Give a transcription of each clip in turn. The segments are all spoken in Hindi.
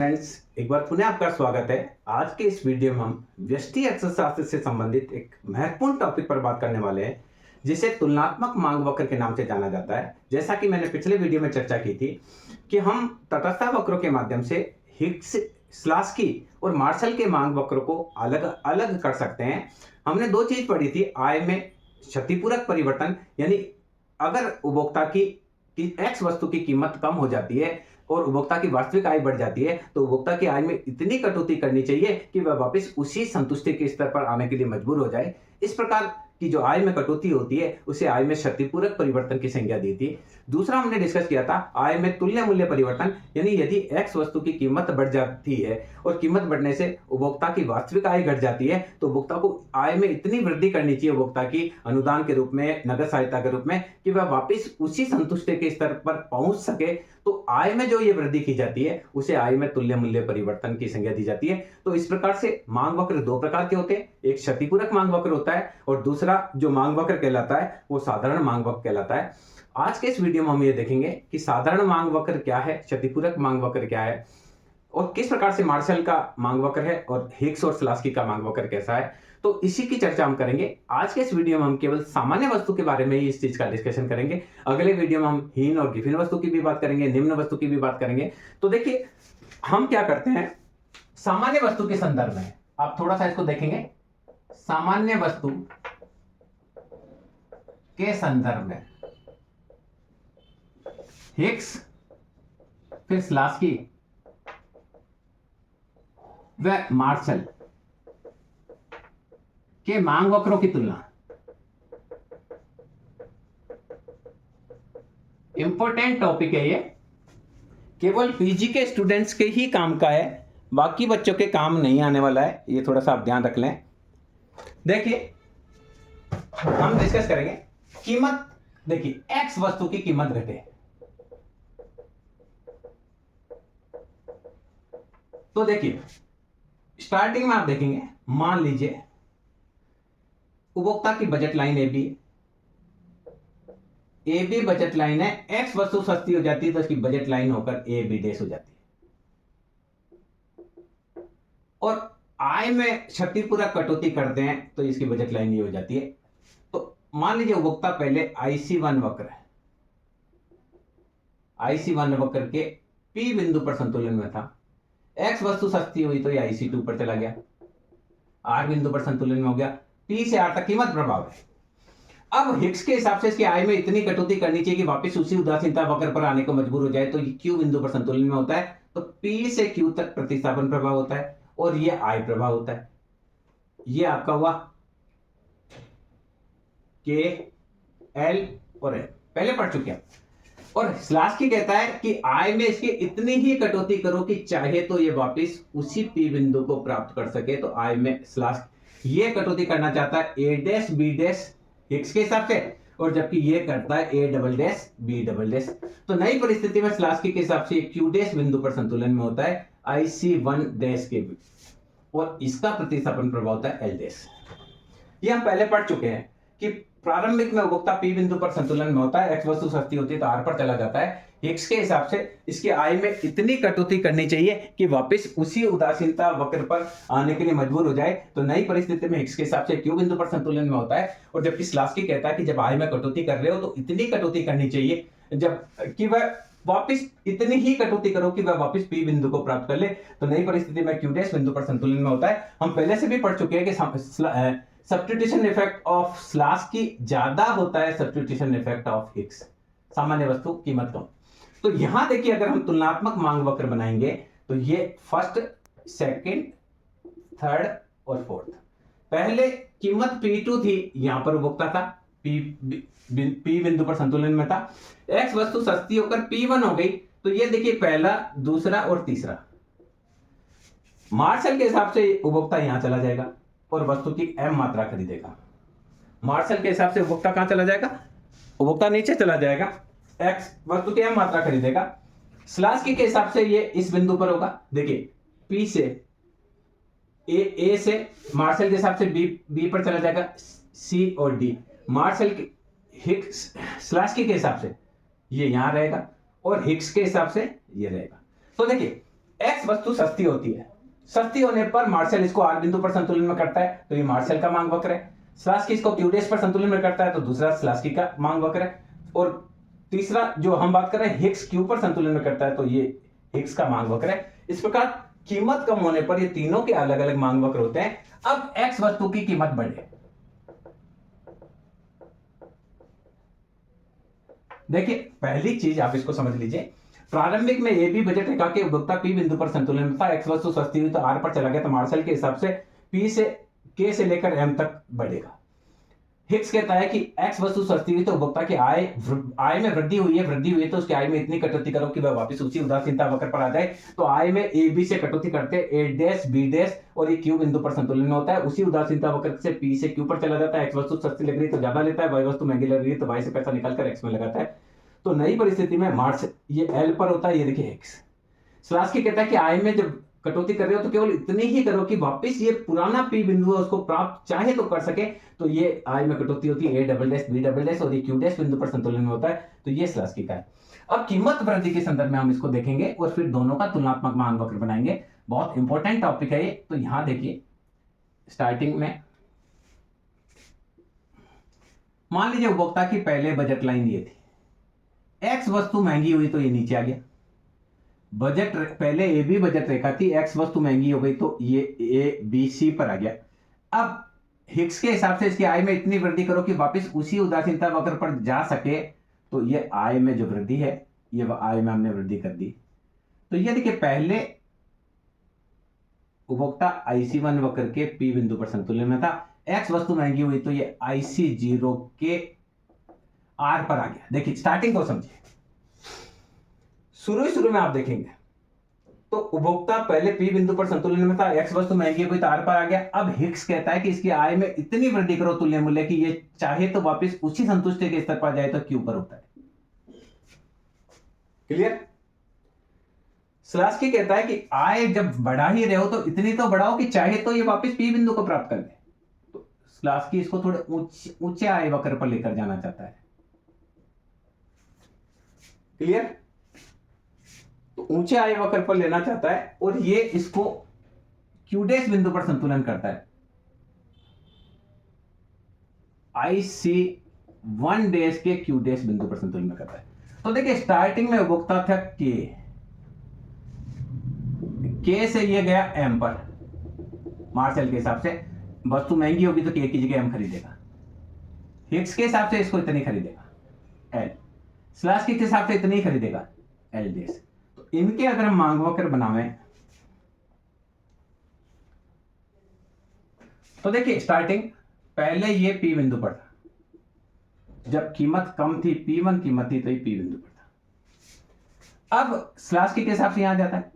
फ्रेंड्स, एक बार पुनः आपका स्वागत है। आज के इस वीडियो में हम व्यष्टि अर्थशास्त्र से संबंधित एक महत्वपूर्ण टॉपिक पर बात करने वाले हैं, जिसे तुलनात्मक मांग वक्र के नाम से जाना जाता है। जैसा कि मैंने पिछले वीडियो में चर्चा की थी कि हम तटस्थ वक्रों के माध्यम से हिग्स, स्लास्की और मार्शल के मांग वक्रों को अलग अलग कर सकते हैं। हमने दो चीज पढ़ी थी, आय में क्षतिपूरक परिवर्तन, यानी अगर उपभोक्ता की एक्स वस्तु की कीमत कम हो जाती है और उपभोक्ता की वास्तविक आय बढ़ जाती है, तो उपभोक्ता की आय में इतनी कटौती करनी चाहिए कि वह वापस उसी संतुष्टि के स्तर पर आने के लिए मजबूर हो जाए। इस प्रकार की जो आय में कटौती होती है उसे आय में क्षतिपूरक परिवर्तन की संज्ञा दी थी। दूसरा हमने डिस्कस किया था आय में तुल्य मूल्य परिवर्तन, यानी यदि एक्स वस्तु की कीमत बढ़ जाती है और कीमत बढ़ने से उपभोक्ता की वास्तविक आय घट जाती है, तो उपभोक्ता को आय में इतनी वृद्धि करनी चाहिए उपभोक्ता की अनुदान के रूप में, नगद सहायता के रूप में, कि वह वापस उसी संतुष्टि के स्तर पर पहुंच सके। तो आय में जो ये वृद्धि की जाती है उसे आय में तुल्य मूल्य परिवर्तन की संज्ञा दी जाती है। तो इस प्रकार से मांग वक्र दो प्रकार के होते हैं, एक क्षतिपूरक मांग वक्र होता है और दूसरा जो मांग वक्र कहलाता है वो साधारण मांग वक्र कहलाता है। आज के इस वीडियो में हम ये देखेंगे कि साधारण मांग वक्र क्या है, क्षतिपूरक मांग वक्र क्या है और किस प्रकार से मार्शल का मांग वक्र है और हिग्स और स्लास्की का मांग वक्र कैसा है। तो इसी की चर्चा हम करेंगे। आज के इस वीडियो में हम केवल सामान्य वस्तु के बारे में ही इस चीज का डिस्कशन करेंगे। अगले वीडियो में हम हीन और गिफिन वस्तु की भी बात करेंगे, निम्न वस्तु की भी बात करेंगे। तो देखिए हम क्या करते हैं, सामान्य वस्तु के संदर्भ में आप थोड़ा सा इसको देखेंगे। सामान्य वस्तु के संदर्भ में हिग्स, फिर स्लास्की व मार्शल के मांग वक्रों की तुलना। इंपॉर्टेंट टॉपिक है ये, केवल पीजी के स्टूडेंट्स के ही काम का है, बाकी बच्चों के काम नहीं आने वाला है, ये थोड़ा सा आप ध्यान रख लें। देखिए हम डिस्कस करेंगे कीमत। देखिए एक्स वस्तु की कीमत घटे तो देखिए स्टार्टिंग में आप देखेंगे, मान लीजिए उपभोक्ता की budget line A B budget line है। एक्स वस्तु सस्ती हो जाती है तो इसकी बजट लाइन होकर ए बी डेस हो जाती है, और आय में क्षतिपूरक कटौती करते हैं तो इसकी बजट लाइन ये हो जाती है। तो मान लीजिए उपभोक्ता पहले IC1 वक्र है, IC1 वक्र के P बिंदु पर संतुलन में था। एक्स वस्तु सस्ती हुई तो ये IC2 पर चला गया, R बिंदु पर संतुलन में हो गया। P से R तक कीमत प्रभाव है। अब हिग्स के हिसाब से इसकी आय में इतनी कटौती करनी चाहिए कि वापस उसी उदासीनता वक्र पर आने को मजबूर हो जाए, तो ये Q बिंदु पर संतुलन में होता है। तो P से Q तक प्रतिस्थापन प्रभाव होता है और ये आय प्रभाव होता है। ये आपका हुआ K, L और L, पहले पढ़ चुके हैं। और स्लास्की कहता है कि आय में इसकी इतनी ही कटौती करो कि चाहे तो ये वापस उसी P बिंदु को प्राप्त कर सके। तो आय में स्लास्की ये कटौती करना चाहता है A dash B dash Higgs के हिसाब से, और जबकि ये करता है A double dash B double dash. तो नई परिस्थिति में स्लास्की के हिसाब से Q डैश बिंदु पर संतुलन में होता है IC1 डैश के, और इसका प्रतिस्थापन प्रभाव होता है L डैश। ये हम पहले पढ़ चुके हैं कि प्रारंभिक में उपभोक्ता P बिंदु पर संतुलन में होता है, एक्स वस्तु सस्ती होती है तो R पर चला जाता है। हिग्स के हिसाब से इसकी आय में इतनी कटौती करनी चाहिए कि वापस उसी उदासीनता वक्र पर आने के लिए मजबूर हो जाए। तो नई परिस्थिति में हिग्स के हिसाब से Q बिंदु पर संतुलन में होता है, और जबकि स्लास्की कहता है कि जब आय में कटौती कर रहे हो तो इतनी कटौती करनी चाहिए जब कि वह वापस इतनी ही कटौती करो कि वह वापस P बिंदु को प्राप्त कर ले। तो नई परिस्थिति में Q डैश बिंदु पर संतुलन में होता है। हम पहले से भी पढ़ चुके हैं कि सब्स्टिट्यूशन इफेक्ट ऑफ स्लास्की ज्यादा होता है सब्स्टिट्यूशन इफेक्ट ऑफ हिग्स, सामान्य वस्तु कीमत कम। तो यहां देखिए अगर हम तुलनात्मक मांग वक्र बनाएंगे तो ये फर्स्ट, सेकंड, थर्ड और फोर्थ। पहले कीमत P2 थी, यहां पर उपभोक्ता था, P बिंदु पर संतुलन में था। एक्स वस्तु सस्ती होकर P1 हो गई, तो ये देखिए पहला, दूसरा और तीसरा। मार्शल के हिसाब से उपभोक्ता यहां चला जाएगा और वस्तु की M मात्रा खरीदेगा। मार्शल के हिसाब से उपभोक्ता कहां चला जाएगा, उपभोक्ता नीचे चला जाएगा, X वस्तु की M मात्रा खरीदेगा। स्लास्की के हिसाब से ये इस बिंदु पर होगा। देखिए P से A से मार्शल के हिसाब से B पर चला जाएगा, C और D। मार्शल के हिग्स, स्लास्की के हिसाब से ये यहां रहेगा और हिग्स के हिसाब से ये रहेगा। तो देखिए एक्स वस्तु सस्ती होती है, सस्ती होने पर मार्शल इसको आर बिंदु पर संतुलन में करता है, तो ये मार्शल का मांग वक्र है। स्लास्की इसको क्यू डैश पर संतुलन में करता है, तो दूसरा स्लास्की का मांग वक्र है। और तीसरा जो हम बात कर रहे हैं हिग्स क्यू पर संतुलन में करता है, तो ये हिग्स का मांग वक्र है। इस प्रकार कीमत कम होने पर ये तीनों के अलग अलग मांग वक्र होते हैं। अब एक्स वस्तु की कीमत बढ़े, देखिए पहली चीज आप इसको समझ लीजिए, प्रारंभिक में ए बी बजट रेखा के उपभोक्ता पी बिंदु पर संतुलन में था, एक्स वस्तु सस्ती हुई तो आर पर चला गया, तो मार्शल के हिसाब से पी से के से लेकर एम तक बढ़ेगा। हिग्स कहता है कि एक्स वस्तु सस्ती हुई तो उपभोक्ता की आय में वृद्धि हुई है तो उसकी आय में इतनी कटौती करो कि वह वापस उसी उदासीनता वक्र पर आ जाए। तो आय में ए बी से कटौती करते ए डैश बी डैश और ये क्यू बिंदु पर संतुलन में होता है, उसी उदासीनता वक्र से पी से क्यू पर चला जाता है। एक्स वस्तु सस्ती लग रही है तो ज्यादा लेता है, वाई वस्तु महंगी लग रही है तो वाई से पैसा निकालकर एक्स में लगाता है। तो नई परिस्थिति में मार्च ये एल पर होता है, ये देखिए एक्स। स्लास्की कहता है कि आय में जब कटौती कर रहे हो तो केवल इतनी ही करो कि वापस ये पुराना पी बिंदु है उसको प्राप्त चाहे तो कर सके, तो ये आय में कटौती होती है A double dash B double dash और ये क्यू डैश बिंदु पर संतुलन में होता है, तो ये स्लास्की का है। अब कीमत वृद्धि के संदर्भ में हम इसको देखेंगे और फिर दोनों का तुलनात्मक मांग वक्र बनाएंगे। बहुत इंपॉर्टेंट टॉपिक है ये। तो यहां देखिए स्टार्टिंग में मान लीजिए उपभोक्ता की पहले बजट लाइन ये थी, एक्स वस्तु महंगी हुई तो ये नीचे आ गया। बजट पहले ए बी बजट रेखा थी, एक्स वस्तु महंगी हो गई तो ये ए बी सी पर आ गया। अब हिग्स के हिसाब से इसकी आय में इतनी वृद्धि करो कि वापस उसी उदासीनता वक्र पर जा सके, तो ये आय में जो वृद्धि है ये आय में हमने वृद्धि कर दी। तो ये देखिए पहले उपभोक्ता IC1 वक्र के पी बिंदु पर संतुलन में था, एक्स वस्तु महंगी हुई तो ये IC0 के आर पर आ गया। देखिए स्टार्टिंग को समझिए, शुरू में आप देखेंगे तो उपभोक्ता पहले पी बिंदु पर संतुलन में था, एक्स वस्तु महंगी हुई तो आर पर आ गया। अब हिग्स कहता है कि इसकी आय में इतनी वृद्धि करो तुल्य मूल्य की ये चाहे तो वापस उसी संतुष्टि के स्तर पर जाए, तो क्यू पर होता है। क्लियर? स्लास्की कहता है कि आय जब बढ़ा ही रहे हो तो इतनी तो बढ़ाओ कि चाहे तो ये वापस पी बिंदु को प्राप्त कर ले। तो स्लास्की इसको थोड़े ऊंचे आय वक्र पर लेकर जाना चाहता है। क्लियर? तो ऊंचे आय वक्र पर लेना चाहता है और ये इसको क्यू डैश बिंदु पर संतुलन करता है, IC1 डैश के क्यू डैश बिंदु पर संतुलन में करता है। तो देखिए स्टार्टिंग में उपभोक्ता था के से ये गया एम पर, मार्शल के हिसाब से वस्तु महंगी होगी तो के की जगह एम खरीदेगा, हिग्स के हिसाब से इसको इतनी खरीदेगा एल, स्लास्की के हिसाब से इतनी ही खरीदेगा एल डैश। तो इनके अगर हम मांग वक्र बनावें तो देखिए स्टार्टिंग पहले ये पी बिंदु पर था, जब कीमत कम थी P1 कीमत थी तो ये पी बिंदु पर था। अब स्लास्की के हिसाब से यहां जाता है,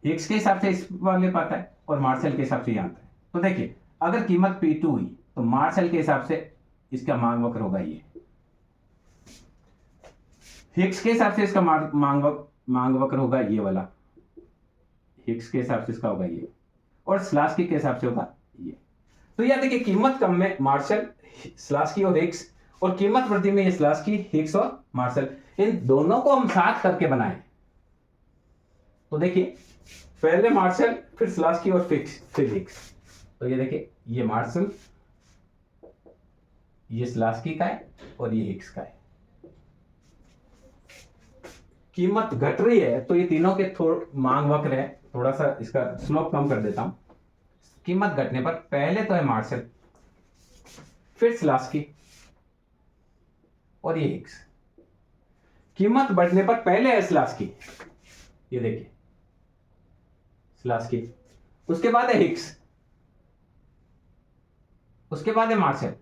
हिग्स के हिसाब से इस वाले पर आता है और मार्शल के हिसाब से यहां आता है। तो देखिए अगर कीमत P2 हुई तो मार्शल के हिसाब से इसका मांग वक्र होगा ये, हिग्स के हिसाब से इसका मांग वक्र होगा ये वाला, हिग्स के हिसाब से इसका होगा ये, और स्लास्की के हिसाब से होगा ये। तो यह देखिए कीमत कम में मार्शल, स्लास्की और हिग्स, और कीमत वृद्धि में ये स्लास्की, हिग्स और मार्शल, इन दोनों को हम साथ करके बनाएं। तो देखिए पहले मार्शल फिर स्लास्की और फिर हिग्स। तो ये देखिए ये मार्शल, ये स्लास्की का है और ये हिग्स का है। कीमत घट रही है तो ये तीनों के मांग वक्र है, थोड़ा सा इसका स्लोप कम कर देता हूं। कीमत घटने पर पहले तो है मार्शल, फिर स्लास्की और ये हिग्स। कीमत बढ़ने पर पहले है स्लास्की, ये देखिए स्लास्की, उसके बाद है हिग्स, उसके बाद है मार्शल,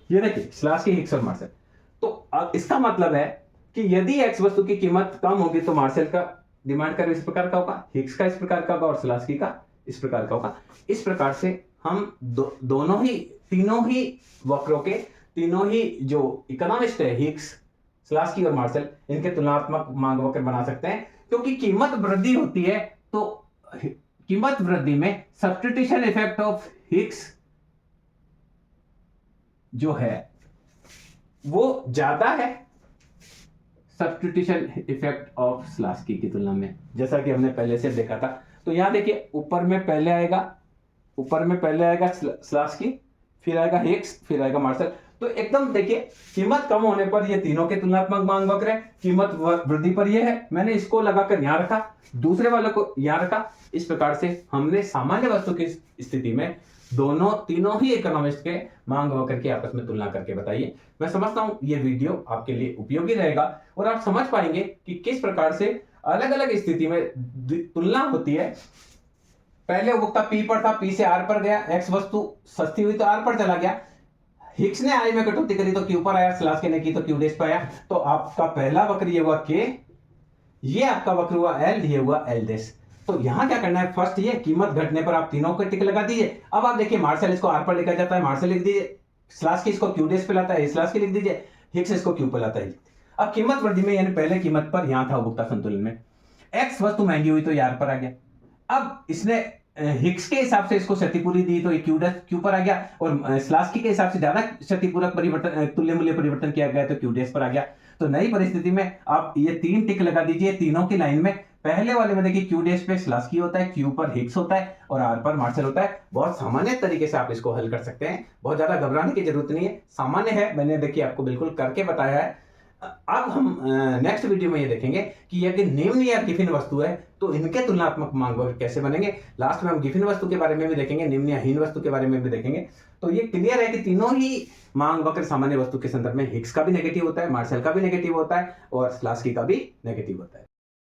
ये देखिए स्लास्की, हिग्स और मार्शल। तो अब इसका मतलब है कि यदि एक्स वस्तु की कीमत कम होगी तो मार्शल का डिमांड कर्व इस प्रकार का होगा, हिग्स का इस प्रकार का होगा और स्लास्की का इस प्रकार का होगा। इस प्रकार से हम दोनों ही, तीनों ही वक्रों के, तीनों ही जो इकोनॉमिस्ट है हिग्स, स्लास्की और मार्शल, इनके तुलनात्मक मांग वक्र बना सकते हैं। क्योंकि कीमत वृद्धि होती है तो कीमत वृद्धि में सब्स्टिट्यूशन इफेक्ट ऑफ हिग्स जो है वो ज्यादा है सब्स्टिट्यूशन इफेक्ट ऑफ स्लास्की की तुलना में, जैसा कि हमने पहले से देखा था। तो यहाँ देखिए ऊपर में पहले आएगा स्लास्की, फिर आएगा हिक्स, फिर आएगा मार्शल। तो एकदम देखिए कीमत कम होने पर ये तीनों के तुलनात्मक मांग वक्र है, कीमत वृद्धि पर ये है, मैंने इसको लगाकर यहाँ रखा, दूसरे वालों को यहाँ रखा। इस प्रकार से हमने सामान्य वस्तु की स्थिति में तीनों ही इकोनॉमिस्ट के मांग वक्र की आपस में तुलना करके बताइए। मैं समझता हूं ये वीडियो आपके लिए उपयोगी रहेगा और आप समझ पाएंगे कि किस प्रकार से अलग अलग स्थिति में तुलना होती है। पहले उपभोक्ता पी पर था, पी से आर पर गया, एक्स वस्तु सस्ती हुई तो आर पर चला गया, हिक्स ने आई में कटौती करी तो क्यू पर आया, स्लास्की ने की तो क्यू डैश पर आया। तो आपका पहला वक्र ये हुआ के, ये आपका वक्र हुआ एल, ये हुआ एल डैश। तो यहां क्या करना है, फर्स्ट ये कीमत घटने पर आप तीनों को टिक लगा दीजिए। अब आप देखिए मार्शल इसको आर पर लेकर जाता है, मार्शल लिख दीजिए, स्लास्की इसको क्यू डैश पे लाता है, स्लास्की लिख दीजिए, हिक्स इसको क्यू पर लाता है। अब कीमत वृद्धि में यानी पहले कीमत पर यहां था उपभोक्ता संतुलन में, एक्स वस्तु महंगी हुई तो ये आर पर आ गया। अब इसने हिक्स के हिसाब से इसको क्षतिपूर्ति दी तो ये क्यू पर आ गया, और स्लास्की के हिसाब से ज्यादा क्षतिपूरक परिवर्तन तुल्य मूल्य परिवर्तन किया गया तो क्यू डैश पर आ गया। तो नई परिस्थिति में आप ये 3 टिक लगा दीजिए तीनों की लाइन में। पहले वाले में देखिए क्यू डैश पे स्लास्की होता है, क्यू पर हिक्स होता है और आर पर मार्शल होता है। बहुत सामान्य तरीके से आप इसको हल कर सकते हैं, बहुत ज्यादा घबराने की जरूरत नहीं है, सामान्य है, मैंने देखिए आपको बिल्कुल करके बताया है। अब हम नेक्स्ट वीडियो में ये देखेंगे कि यदि निम्न या गिफिन वस्तु है तो इनके तुलनात्मक मांग वक्र कैसे बनेंगे। लास्ट में हम गिफिन वस्तु के बारे में भी देखेंगे, निम्न या हीन वस्तु के बारे में भी देखेंगे। तो ये क्लियर है कि तीनों ही मांग वक्र सामान्य वस्तु के संदर्भ में हिक्स का भी नेगेटिव होता है, मार्शल का भी नेगेटिव होता है और स्लास्की का भी नेगेटिव होता है।